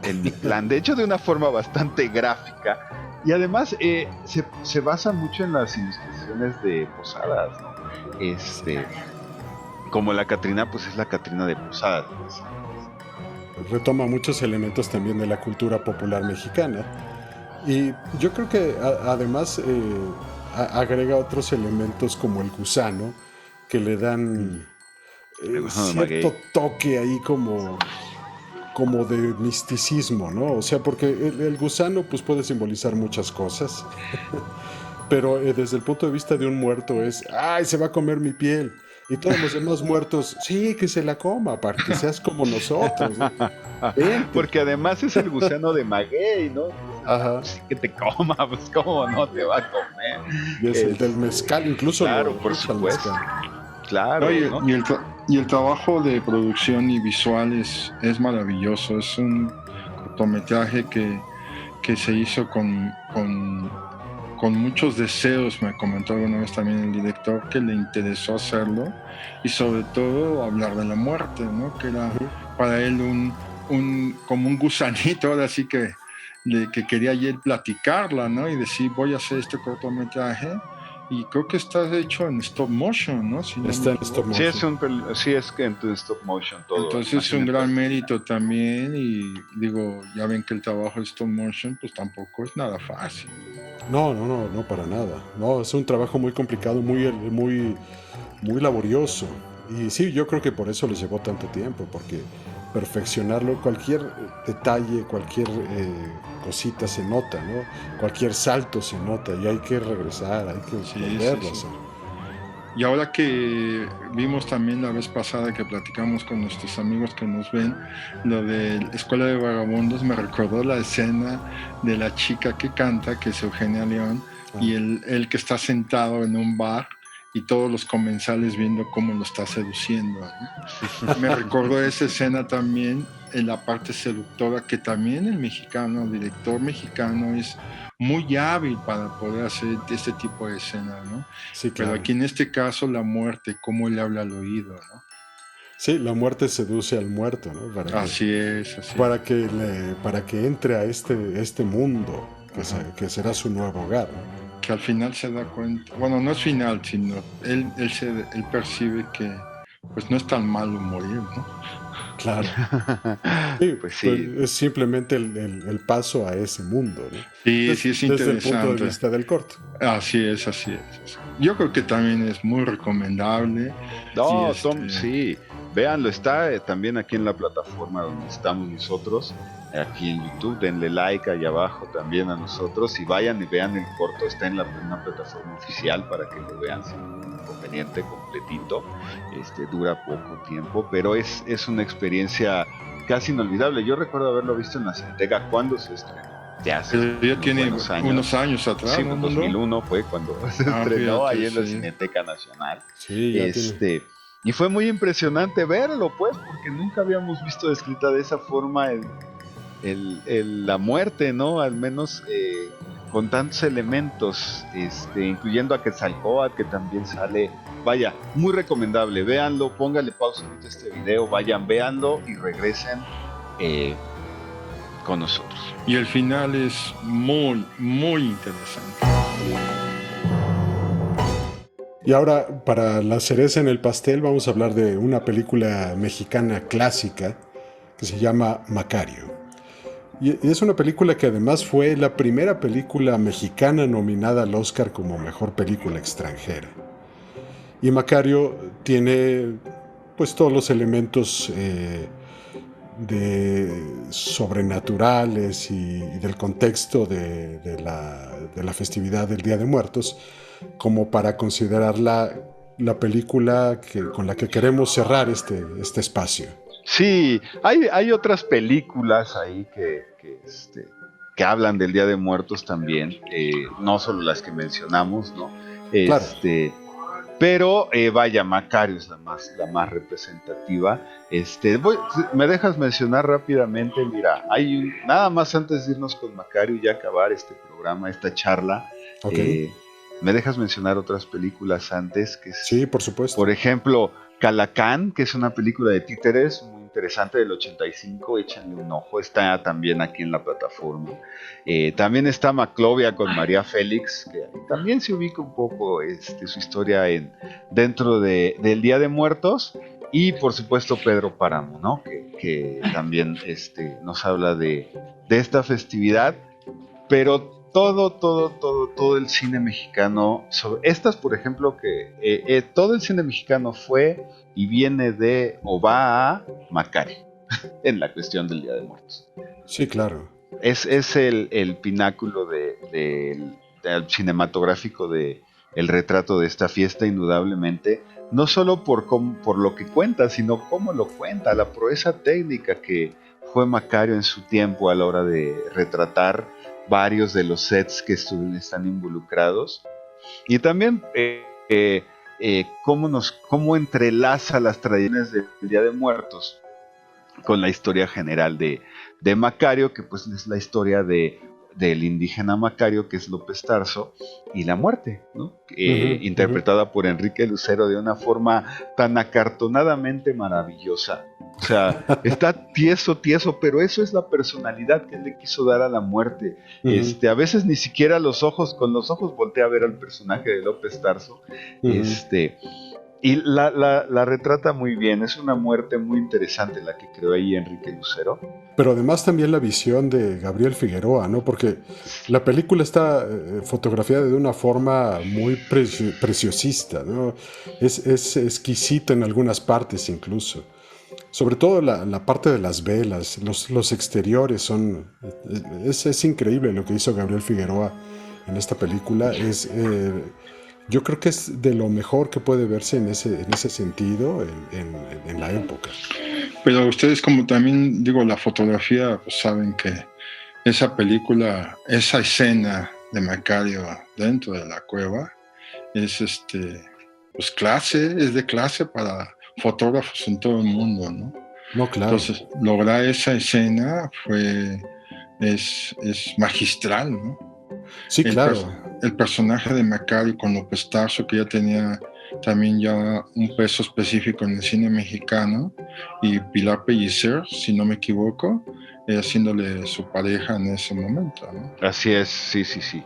El Mictlán, de hecho de una forma bastante gráfica, y además se basa mucho en las ilustraciones de Posadas, ¿no? Como la Catrina, pues es la Catrina de Posadas, pues. Retoma muchos elementos también de la cultura popular mexicana. Y yo creo que además agrega otros elementos como el gusano, que le dan El gusano de cierto maguey. toque ahí como de misticismo, ¿no? O sea, porque el gusano pues puede simbolizar muchas cosas, pero desde el punto de vista de un muerto es, ¡ay, se va a comer mi piel! Y todos los demás muertos, sí, que se la coma, para que seas como nosotros, ¿no? Vente. Porque además es el gusano de maguey, ¿no? Ajá. Sí, que te coma, pues cómo no te va a comer. Y es el del mezcal, incluso Claro, lo por usa el supuesto. mezcal. Claro, Oye, ¿no? y el trabajo de producción y visual es maravilloso. Es un cortometraje que se hizo con muchos deseos, me comentó alguna vez también el director, que le interesó hacerlo, y sobre todo hablar de la muerte, ¿no? Que era para él como un gusanito, ahora sí que quería ayer platicarla, ¿no? Y decir, voy a hacer este cortometraje, y creo que está hecho en stop motion, ¿no? Si no Está me en stop equivoco. motion. Sí es que en stop motion todo. Entonces es un Imagínate. gran mérito también, y digo, ya ven que el trabajo de stop motion pues tampoco es nada fácil. No, para nada. No, es un trabajo muy complicado, muy laborioso. Y sí, yo creo que por eso les llevó tanto tiempo, porque perfeccionarlo, cualquier detalle, cualquier cosita se nota, ¿no? Cualquier salto se nota y hay que regresar, hay que Sí, volverlo sí, a sí. hacer. Y ahora que vimos también la vez pasada que platicamos con nuestros amigos que nos ven, lo de Escuela de Vagabundos, me recordó la escena de la chica que canta, que es Eugenia León, y él que está sentado en un bar y todos los comensales viendo cómo lo está seduciendo, ¿no? Me recordó esa escena también en la parte seductora, que también el mexicano, el director mexicano, es muy hábil para poder hacer este tipo de escenas, ¿no? Sí, Pero claro. aquí en este caso la muerte, cómo le habla al oído, ¿no? Sí, la muerte seduce al muerto, ¿no? Así es, así es. Para que entre a este mundo Ajá. que será su nuevo hogar, ¿no? Que al final se da cuenta, bueno, no es final, sino él percibe que pues no es tan malo morir, ¿no? Claro. Sí, Pues pues sí. es simplemente el paso a ese mundo, ¿no? Sí, sí es Desde el punto de interesante. vista del corto. Así es, así es. Yo creo que también es muy recomendable y No, Tom, sí, véanlo, está también aquí en la plataforma donde estamos nosotros, aquí en YouTube, denle like ahí abajo también a nosotros y vayan y vean el corto, está en una plataforma oficial para que lo vean sin ningún inconveniente, completito, dura poco tiempo, pero es una experiencia casi inolvidable. Yo recuerdo haberlo visto en la Cineteca cuando se estrenó, ya hace ya unos tiene buenos años. unos años atrás, Sí, ¿no, en Mundo? 2001 fue cuando se estrenó Fíjate, ahí en la sí. Cineteca Nacional. Sí, ya tiene. Y fue muy impresionante verlo, pues, porque nunca habíamos visto descrita de esa forma la muerte, ¿no? Al menos con tantos elementos, incluyendo a Quetzalcóatl, que también sale. Vaya, muy recomendable, véanlo, póngale pausa ahorita a este video, vayan, véanlo y regresen con nosotros. Y el final es muy, muy interesante. Y ahora, para la cereza en el pastel, vamos a hablar de una película mexicana clásica que se llama Macario. Y es una película que además fue la primera película mexicana nominada al Oscar como mejor película extranjera. Y Macario tiene pues todos los elementos sobrenaturales y del contexto de la festividad del Día de Muertos como para considerarla la película con la que queremos cerrar este espacio. Sí, hay otras películas ahí que hablan del Día de Muertos también, no solo las que mencionamos, ¿no? Claro. Pero vaya, Macario es la más representativa. ¿Me dejas mencionar rápidamente? Mira, nada más antes de irnos con Macario y ya acabar este programa, esta charla. Ok. ¿Me dejas mencionar otras películas antes? Sí, por supuesto. Por ejemplo, Calacán, que es una película de títeres muy interesante del 85, échenle un ojo, está también aquí en la plataforma. También está Maclovia con María Félix, que también se ubica un poco su historia dentro del Día de Muertos. Y por supuesto Pedro Páramo, ¿no? Que también nos habla de esta festividad, pero todo el cine mexicano, estas por ejemplo todo el cine mexicano fue y viene de o va a Macario en la cuestión del Día de Muertos. Sí, claro. Es el pináculo del cinematográfico de el retrato de esta fiesta, indudablemente, no solo por lo que cuenta, sino cómo lo cuenta, la proeza técnica que fue Macario en su tiempo a la hora de retratar varios de los sets que están involucrados, y también cómo entrelaza las tradiciones del Día de Muertos con la historia general de Macario, que pues es la historia del indígena Macario, que es López Tarso, y la muerte, ¿no? Interpretada por Enrique Lucero de una forma tan acartonadamente maravillosa. O sea, está tieso, pero eso es la personalidad que él le quiso dar a la muerte. A veces ni siquiera con los ojos voltea a ver al personaje de López Tarso. Y la retrata muy bien, es una muerte muy interesante la que creó ahí Enrique Lucero. Pero además también la visión de Gabriel Figueroa, ¿no? Porque la película está fotografiada de una forma muy preciosista, ¿no? Es exquisita en algunas partes incluso. Sobre todo la parte de las velas, los exteriores es increíble lo que hizo Gabriel Figueroa en esta película. Yo creo que es de lo mejor que puede verse en ese sentido en la época. Pero ustedes, como también digo, la fotografía, pues saben que esa película, esa escena de Macario dentro de la cueva es pues clase, es de clase para fotógrafos en todo el mundo, ¿no? No, claro. Entonces, lograr esa escena es magistral, ¿no? Sí, El, claro. el personaje de Macario con López Tarso, que ya tenía también ya un peso específico en el cine mexicano, y Pilar Pellicer, si no me equivoco, haciéndole su pareja en ese momento, ¿no? Así es, sí, sí, sí.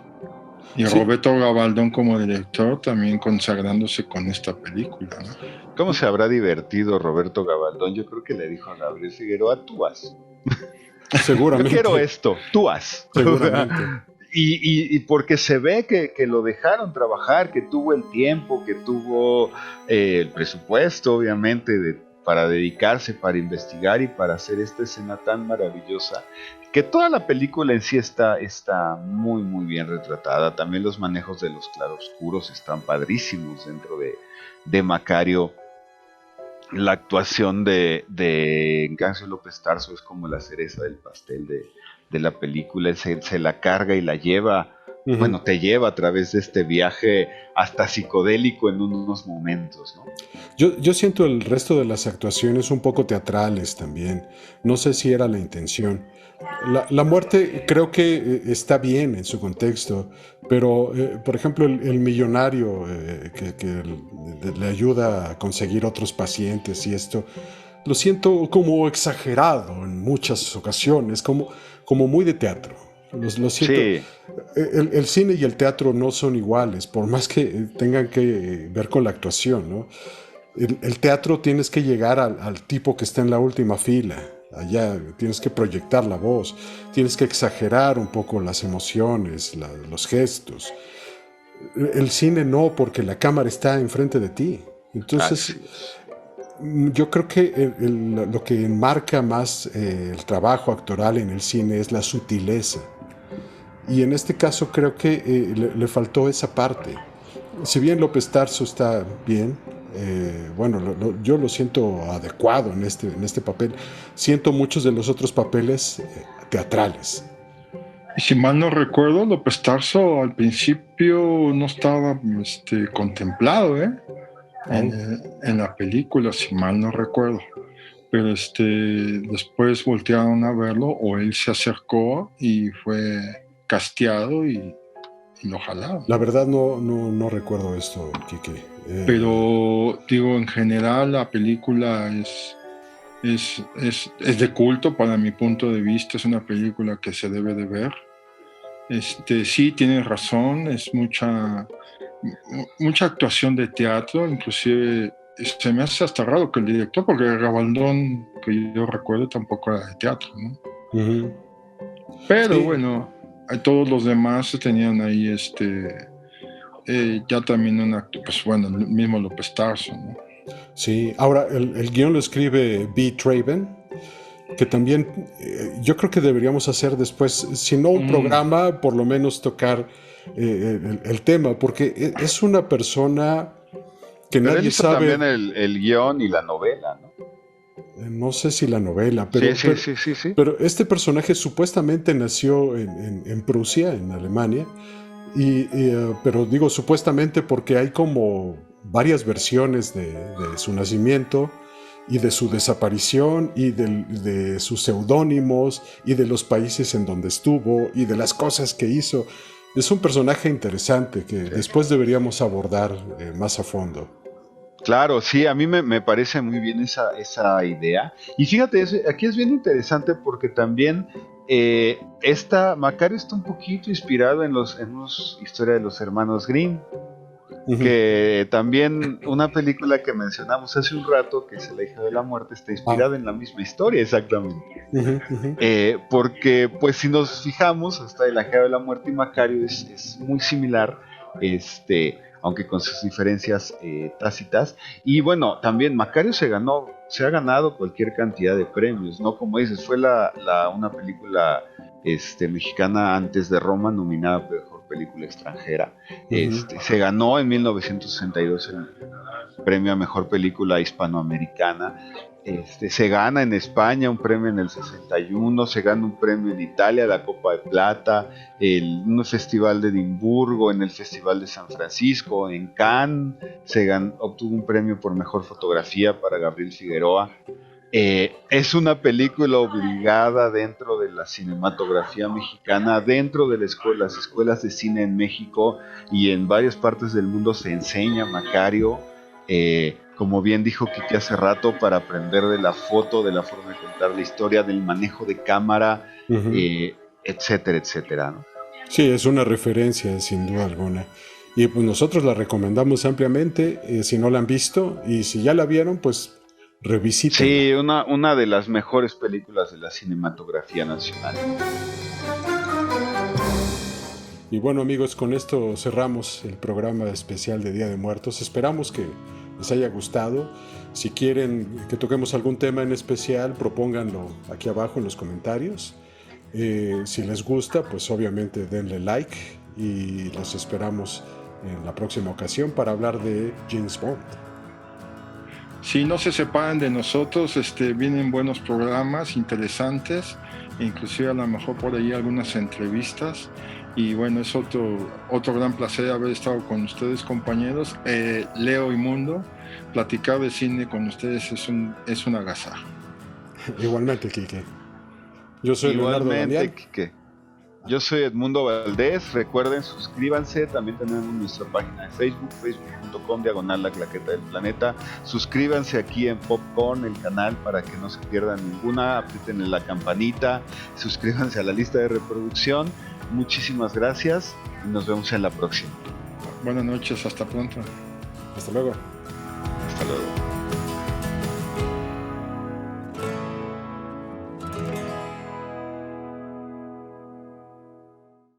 Y Sí. Roberto Gabaldón como director también consagrándose con esta película, ¿no? ¿Cómo se habrá divertido Roberto Gabaldón? Yo creo que le dijo a Gabriel Figueroa, tú haz. Yo quiero Seguramente, esto, tú haz. seguramente. Y porque se ve que lo dejaron trabajar, que tuvo el tiempo, que tuvo el presupuesto, obviamente, para dedicarse, para investigar y para hacer esta escena tan maravillosa, que toda la película en sí está muy, muy bien retratada. También los manejos de los claroscuros están padrísimos dentro de Macario. La actuación de Ignacio López Tarso es como la cereza del pastel de la película. Él se la carga y la lleva, Ujú. bueno, te lleva a través de este viaje hasta psicodélico en unos momentos, ¿no? Yo siento el resto de las actuaciones un poco teatrales también. No sé si era la intención. La muerte creo que está bien en su contexto, pero por ejemplo el millonario le ayuda a conseguir otros pacientes y esto, lo siento como exagerado en muchas ocasiones, como muy de teatro. Lo siento. Sí, El cine y el teatro no son iguales, por más que tengan que ver con la actuación, ¿no? El teatro tienes que llegar al tipo que está en la última fila. Allá tienes que proyectar la voz, tienes que exagerar un poco las emociones, los gestos. El cine no, porque la cámara está enfrente de ti. Entonces, así es. yo creo que lo que enmarca más el trabajo actoral en el cine es la sutileza. Y en este caso creo que le faltó esa parte. Si bien López Tarso está bien, bueno, yo lo siento adecuado en este papel. Siento muchos de los otros papeles teatrales. Y si mal no recuerdo, López Tarso al principio no estaba contemplado, ¿eh? Oh, En la película, si mal no recuerdo. Pero después voltearon a verlo o él se acercó y fue casteado y lo jalaron. la verdad no recuerdo esto, Kike. Pero digo, en general la película es de culto para mi punto de vista, es una película que se debe de ver. Sí, tienes razón, es mucha actuación de teatro, inclusive se me hace hasta raro que el director, porque Gabaldón, que yo recuerdo, tampoco era de teatro, ¿no? Uh-huh. Pero Sí, bueno, todos los demás tenían ahí ya también un acto, pues bueno, el mismo López Tarso, ¿no? sí. Ahora, el guión lo escribe B. Traven, que también yo creo que deberíamos hacer después, si no un Mm, programa, por lo menos tocar el tema, porque es una persona que Pero él nadie hizo también sabe, el guión y la novela, ¿no? no sé si la novela, Sí, sí, sí, sí, sí. pero este personaje supuestamente nació en Prusia, en Alemania, pero digo supuestamente porque hay como varias versiones de su nacimiento y de su desaparición y de sus seudónimos y de los países en donde estuvo y de las cosas que hizo. Es un personaje interesante que Sí. después deberíamos abordar más a fondo. Claro, sí, a mí me parece muy bien esa idea. Y fíjate, aquí es bien interesante porque también Macario está un poquito inspirado en los historia de los hermanos Grimm, Ujú. que también una película que mencionamos hace un rato, que es La hija de la muerte, está Ah, inspirada en la misma historia, exactamente. ujú, ujú. Porque, pues, si nos fijamos, hasta El Ajeo de la Muerte y Macario es muy similar, aunque con sus diferencias tácitas. Y bueno, también Macario se ha ganado cualquier cantidad de premios, ¿no? Como dices, fue una película mexicana antes de Roma, nominada a Mejor Película Extranjera. Ujú. Se ganó en 1962 el premio a Mejor Película Hispanoamericana. Se gana en España un premio en el 61, se gana un premio en Italia, la Copa de Plata, en un festival de Edimburgo, en el Festival de San Francisco, en Cannes, obtuvo un premio por mejor fotografía para Gabriel Figueroa. Es una película obligada dentro de la cinematografía mexicana, dentro de las escuelas de cine en México y en varias partes del mundo se enseña Macario. Como bien dijo Kiki hace rato, para aprender de la foto, de la forma de contar la historia, del manejo de cámara, etcétera, etcétera, ¿no? Sí, es una referencia sin duda alguna. Y pues nosotros la recomendamos ampliamente, si no la han visto, y si ya la vieron, pues revisítenla. Sí, una de las mejores películas de la cinematografía nacional. Y bueno amigos, con esto cerramos el programa especial de Día de Muertos. Esperamos que les haya gustado. Si quieren que toquemos algún tema en especial, propónganlo aquí abajo en los comentarios. Si les gusta, pues obviamente denle like y los esperamos en la próxima ocasión para hablar de James Bond. Si no se separan de nosotros, vienen buenos programas interesantes, inclusive a lo mejor por ahí algunas entrevistas. Y bueno, es otro gran placer haber estado con ustedes, compañeros. Leo y Mundo, platicar de cine con ustedes es un agasajo. Igualmente, Quique. Yo soy Leonardo Damián. Quique. Yo soy Edmundo Valdés. Recuerden, suscríbanse. También tenemos nuestra página de Facebook, facebook.com/La Claqueta del Planeta. Suscríbanse aquí en Popcorn, el canal, para que no se pierdan ninguna. Aprieten la campanita. Suscríbanse a la lista de reproducción. Muchísimas gracias y nos vemos en la próxima. Buenas noches, hasta pronto. Hasta luego. Hasta luego.